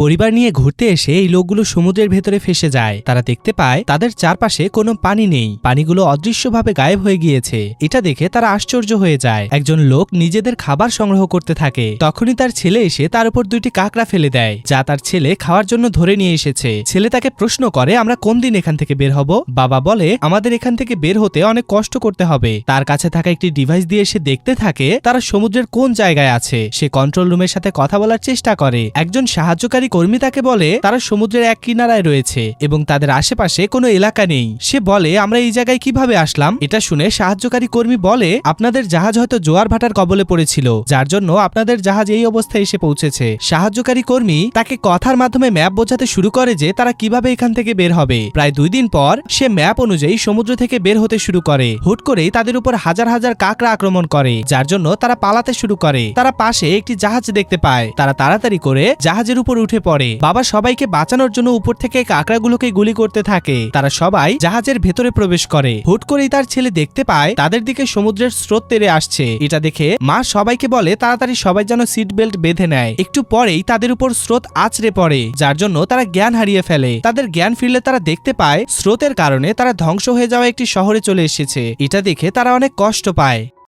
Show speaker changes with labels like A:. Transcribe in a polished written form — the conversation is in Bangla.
A: পরিবার নিয়ে ঘুরতে এসে এই লোকগুলো সমুদ্রের ভেতরে ফেসে যায়। তারা দেখতে পায় তাদের চারপাশে কোনো পানি নেই, পানিগুলো অদৃশ্যভাবে গায়েব হয়ে গিয়েছে। এটা দেখে তারা আশ্চর্য হয়ে যায়। একজন লোক নিজেদের খাবার সংগ্রহ করতে থাকে। তখনই তার ছেলে এসে তার উপর 2টি কাঁকড়া ফেলে দেয়, যা তার ছেলে খাওয়ার জন্য ধরে নিয়ে এসেছে। ছেলে তাকে প্রশ্ন করে, আমরা কোন দিন এখান থেকে বের হব? বাবা বলে, আমাদের এখান থেকে বের হতে অনেক কষ্ট করতে হবে। তার কাছে থাকা একটি ডিভাইস দিয়ে সে দেখতে থাকে তারা সমুদ্রের কোন জায়গায় আছে। সে কন্ট্রোল রুমের সাথে কথা বলার চেষ্টা করে। একজন সাহায্যকারী কর্মী তাকে বলে তারা সমুদ্রের এক কিনারায় রয়েছে এবং তাদের আশেপাশে কোনো এলাকা নেই। সে বলে, আমরা এই জায়গায় কিভাবে আসলাম? এটা শুনে সাহায্যকারী কর্মী বলে, আপনাদের জাহাজ হয়তো জোয়ার ভাটার কবলে পড়েছিল, যার জন্য আপনাদের জাহাজ এই অবস্থায় এসে পৌঁছেছে। সাহায্যকারী কর্মী তাকে কথার মাধ্যমে ম্যাপ বোঝাতে শুরু করে যে তারা কিভাবে এখান থেকে বের হবে। প্রায় 2 দিন পর সে ম্যাপ অনুযায়ী সমুদ্র থেকে বের হতে শুরু করে। হুট করেই তাদের উপর হাজার হাজার কাঁকড়া আক্রমণ করে, যার জন্য তারা পালাতে শুরু করে। তারা পাশে একটি জাহাজ দেখতে পায়। তারা তাড়াতাড়ি করে জাহাজের উপর উঠে পড়ে। বাবা সবাইকে বাঁচানোর জন্য উপর থেকে কাঁকড়াগুলোকে গুলি করতে থাকে। তারা সবাই জাহাজের ভেতরে প্রবেশ করে। হুট করেই তার ছেলে দেখতে পায় তাদের দিকে সমুদ্রের স্রোত তেড়ে আসছে। এটা দেখে মা সবাইকে বলে তাড়াতাড়ি সবাই যেন সিট বেল্ট বেঁধে নেয়। একটু পরেই তাদের উপর স্রোত আছড়ে পড়ে, যার জন্য তারা জ্ঞান হারিয়ে ফেলে। তাদের জ্ঞান ফিরলে তারা দেখতে পায় স্রোতের কারণে তারা ধ্বংস হয়ে যাওয়া একটি শহরে চলে এসেছে। এটা দেখে তারা অনেক কষ্ট পায়।